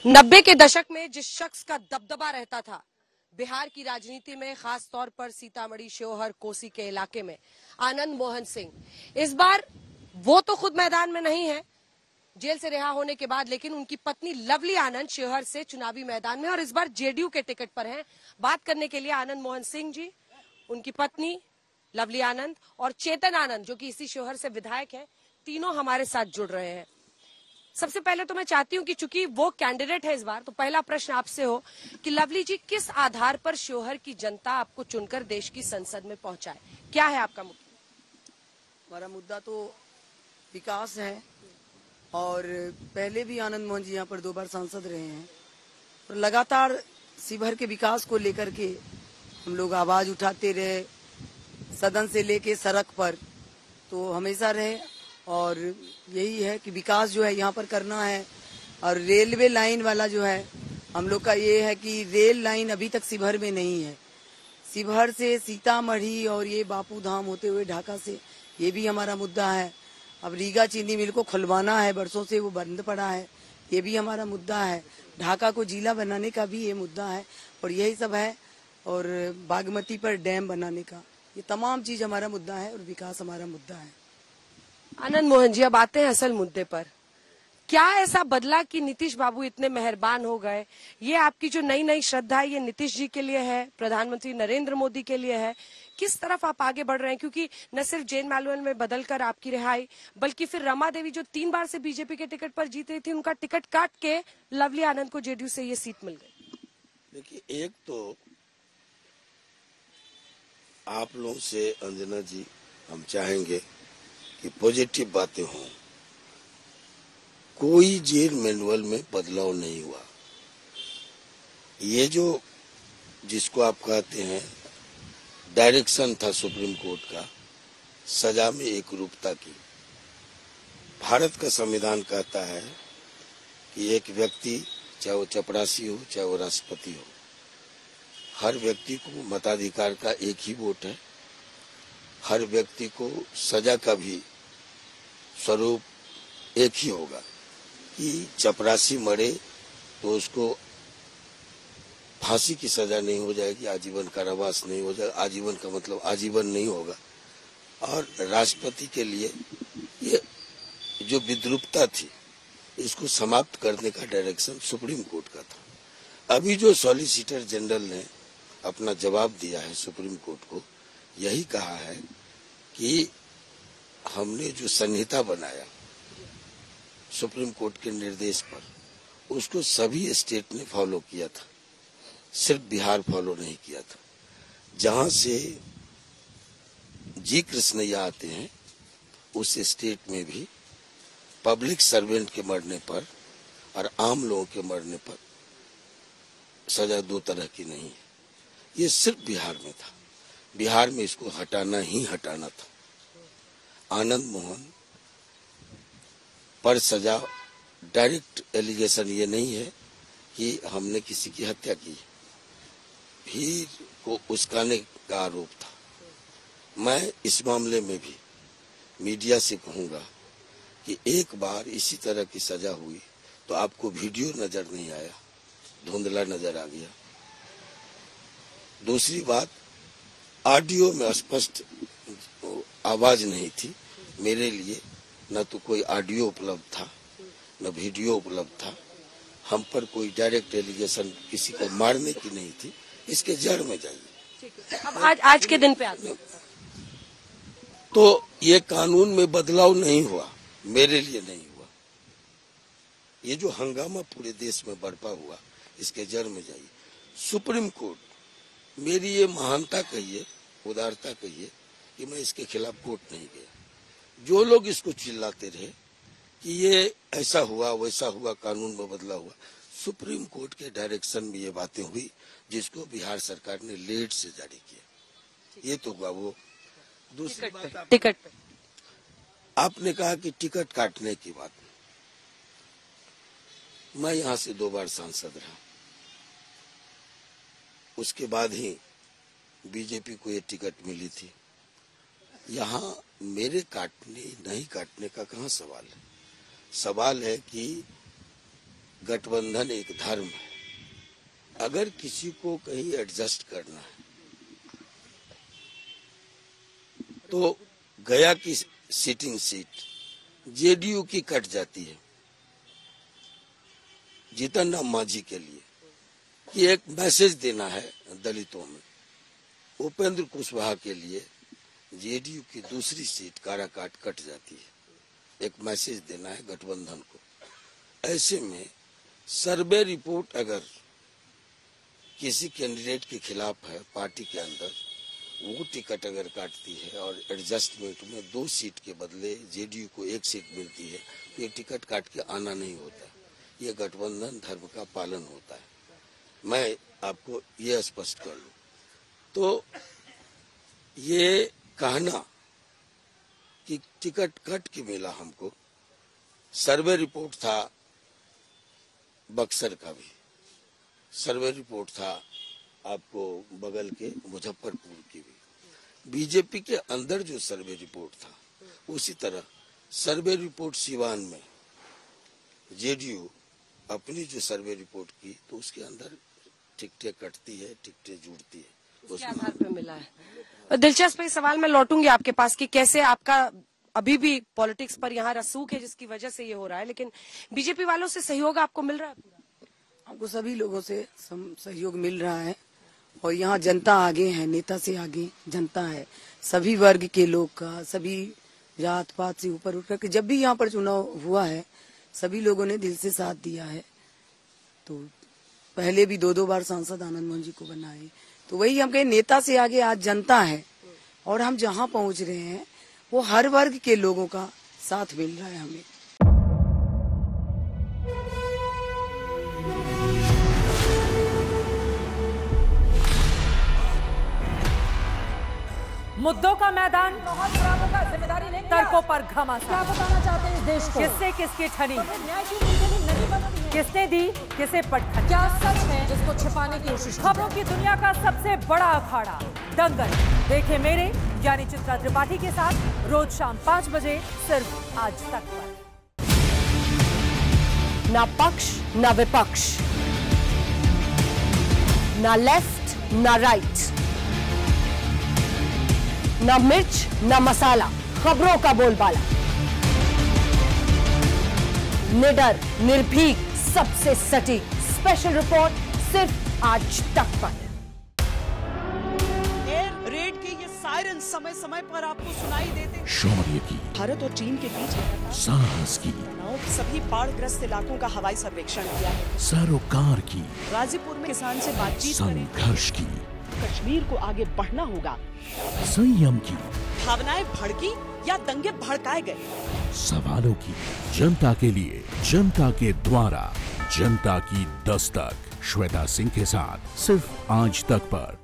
90 के दशक में जिस शख्स का दबदबा रहता था बिहार की राजनीति में, खास तौर पर सीतामढ़ी, शिवहर, कोसी के इलाके में, आनंद मोहन सिंह, इस बार वो तो खुद मैदान में नहीं है जेल से रिहा होने के बाद, लेकिन उनकी पत्नी लवली आनंद शिवहर से चुनावी मैदान में और इस बार जेडीयू के टिकट पर हैं। बात करने के लिए आनंद मोहन सिंह जी, उनकी पत्नी लवली आनंद और चेतन आनंद जो कि इसी शिवहर से विधायक हैं, तीनों हमारे साथ जुड़ रहे हैं। सबसे पहले तो मैं चाहती हूं कि चूंकि वो कैंडिडेट है इस बार, तो पहला प्रश्न आपसे हो कि लवली जी, किस आधार पर शिवहर की जनता आपको चुनकर देश की संसद में पहुंचाए? क्या है आपका मुद्दा? हमारा मुद्दा तो विकास है और पहले भी आनंद मोहन जी यहाँ पर 2 बार सांसद रहे हैं और लगातार शिवहर के विकास को लेकर के हम लोग आवाज उठाते रहे, सदन से लेके सड़क पर तो हमेशा रहे। और यही है कि विकास जो है यहाँ पर करना है। और रेलवे लाइन वाला जो है, हम लोग का ये है कि रेल लाइन अभी तक शिवहर में नहीं है। शिवहर से सीतामढ़ी और ये बापू धाम होते हुए ढाका से, ये भी हमारा मुद्दा है। अब रीगा चीनी मिल को खुलवाना है, बरसों से वो बंद पड़ा है, ये भी हमारा मुद्दा है। ढाका को जिला बनाने का भी ये मुद्दा है और यही सब है। और बागमती पर डैम बनाने का, ये तमाम चीज हमारा मुद्दा है और विकास हमारा मुद्दा है। आनंद मोहन जी, अब आते हैं असल मुद्दे पर। क्या ऐसा बदला कि नीतीश बाबू इतने मेहरबान हो गए? ये आपकी जो नई नई श्रद्धा है, ये नीतीश जी के लिए है, प्रधानमंत्री नरेंद्र मोदी के लिए है? किस तरफ आप आगे बढ़ रहे हैं? क्योंकि न सिर्फ जेन मैनुअल में बदलकर आपकी रिहाई, बल्कि फिर रमा देवी जो 3 बार से बीजेपी के टिकट पर जीत रही थी, उनका टिकट काट के लवली आनंद को जेडीयू से ये सीट मिल गई। देखिए, एक तो आप लोगों से अंजना जी हम चाहेंगे कि पॉजिटिव बातें हों। कोई जेल मैनुअल में बदलाव नहीं हुआ। ये जो जिसको आप कहते हैं डायरेक्शन था सुप्रीम कोर्ट का, सजा में एक रूपता की। भारत का संविधान कहता है कि एक व्यक्ति, चाहे वो चपरासी हो चाहे वो राष्ट्रपति हो, हर व्यक्ति को मताधिकार का एक ही वोट है। हर व्यक्ति को सजा का भी स्वरूप एक ही होगा कि चपरासी मरे तो उसको फांसी की सजा नहीं हो जाएगी, आजीवन कारावास नहीं हो जाएगा। आजीवन का मतलब आजीवन नहीं होगा। और राष्ट्रपति के लिए ये जो विद्रूपता थी, इसको समाप्त करने का डायरेक्शन सुप्रीम कोर्ट का था। अभी जो सॉलिसिटर जनरल ने अपना जवाब दिया है सुप्रीम कोर्ट को, यही कहा है कि हमने जो संहिता बनाया सुप्रीम कोर्ट के निर्देश पर, उसको सभी स्टेट ने फॉलो किया था, सिर्फ बिहार फॉलो नहीं किया था। जहां से जी कृष्णैया आते हैं उस स्टेट में भी पब्लिक सर्वेंट के मरने पर और आम लोगों के मरने पर सजा 2 तरह की नहीं है। ये सिर्फ बिहार में था। बिहार में इसको हटाना ही हटाना था। आनंद मोहन पर सजा, डायरेक्ट एलिगेशन ये नहीं है कि हमने किसी की हत्या की, भीड़ को उस्काने का आरोप था। मैं इस मामले में भी मीडिया से कहूंगा कि एक बार इसी तरह की सजा हुई तो आपको वीडियो नजर नहीं आया, धुंधला नजर आ गया। दूसरी बात, ऑडियो में स्पष्ट आवाज नहीं थी मेरे लिए, न तो कोई ऑडियो उपलब्ध था न वीडियो उपलब्ध था। हम पर कोई डायरेक्ट एलिगेशन किसी को मारने की नहीं थी। इसके जड़ में जाइए। अब आज के दिन पे आते हैं तो ये कानून में बदलाव नहीं हुआ, मेरे लिए नहीं हुआ। ये जो हंगामा पूरे देश में बरपा हुआ, इसके जड़ में जाइए। सुप्रीम कोर्ट, मेरी ये महानता कहिए, उदारता कहिए कि मैं इसके खिलाफ कोर्ट नहीं गया। जो लोग इसको चिल्लाते रहे कि ये ऐसा हुआ वैसा हुआ, कानून में बदला हुआ, सुप्रीम कोर्ट के डायरेक्शन में ये बातें हुई, जिसको बिहार सरकार ने लेट से जारी किया। ये तो हुआ। वो दूसरी बात, टिकट पे आपने कहा कि टिकट काटने की बात, मैं यहाँ से 2 बार सांसद रहा, उसके बाद ही बीजेपी को ये टिकट मिली थी। यहाँ मेरे काटने नहीं काटने का कहाँ सवाल है। सवाल है कि गठबंधन एक धर्म है। अगर किसी को कहीं एडजस्ट करना है तो गया की सिटिंग सीट जेडीयू की कट जाती है जीतन राम मांझी के लिए कि एक मैसेज देना है दलितों में। उपेंद्र कुशवाहा के लिए जेडीयू की दूसरी सीट काराकाट कट जाती है, एक मैसेज देना है गठबंधन को। ऐसे में सर्वे रिपोर्ट अगर किसी कैंडिडेट के खिलाफ है पार्टी के अंदर, वो टिकट अगर काटती है और एडजस्टमेंट में 2 सीट के बदले जेडीयू को 1 सीट मिलती है तो ये टिकट काट के आना नहीं होता। ये गठबंधन धर्म का पालन होता है। मैं आपको ये स्पष्ट कर लूं तो ये कहना कि टिकट कट के मिला हमको, सर्वे रिपोर्ट था बक्सर का भी, सर्वे रिपोर्ट था आपको बगल के मुजफ्फरपुर की भी। बीजेपी के अंदर जो सर्वे रिपोर्ट था उसी तरह सर्वे रिपोर्ट सिवान में जेडीयू अपनी जो सर्वे रिपोर्ट की तो उसके अंदर टिकटें कटती है, टिकटें जुड़ती है, उसके आधार पे मिला है। दिलचस्प है, सवाल मैं लौटूंगी आपके पास कि कैसे आपका अभी भी पॉलिटिक्स पर यहाँ रसूख है जिसकी वजह से ये हो रहा है, लेकिन बीजेपी वालों से सहयोग आपको मिल रहा है पूरा? हमको सभी लोगों से सहयोग मिल रहा है और यहाँ जनता आगे है, नेता से आगे जनता है। सभी वर्ग के लोग का, सभी जात पात से ऊपर उठ करके जब भी यहाँ पर चुनाव हुआ है सभी लोगों ने दिल से साथ दिया है। तो पहले भी 2-2 बार सांसद आनंद मोहन जी को बनाए, तो वही हम कहे नेता से आगे आज जनता है और हम जहाँ पहुँच रहे हैं वो हर वर्ग के लोगों का साथ मिल रहा है हमें। मुद्दों का मैदान, तर्कों पर घमासान। क्या बताना चाहते हैं इस देश को? किससे किसकी ठनी, किसने दी किसे पटखनी, क्या सच है जिसको छिपाने की कोशिश। खबरों की दुनिया का सबसे बड़ा अखाड़ा दंगल देखे मेरे यानी चित्रा त्रिपाठी के साथ रोज शाम 5 बजे सिर्फ आज तक पर। ना पक्ष ना विपक्ष, ना लेफ्ट ना राइट, ना मिर्च ना मसाला, खबरों का बोलबाला, निडर निर्भीक सबसे सटीक स्पेशल रिपोर्ट सिर्फ आज तक पर। एयर रेड के ये सायरन समय समय पर आपको सुनाई देते। शौर्य की, भारत और चीन के बीच साहस की, सभी बाढ़ग्रस्त इलाकों का हवाई सर्वेक्षण किया है। सरोकार की, गाजीपुर में किसान से बातचीत करें। संघर्ष की, कश्मीर को आगे बढ़ना होगा। संयम की, भावनाएं भड़की या दंगे भड़काए गए, सवालों की, जनता के लिए, जनता के द्वारा, जनता की दस्तक। श्वेता सिंह के साथ सिर्फ आज तक पर।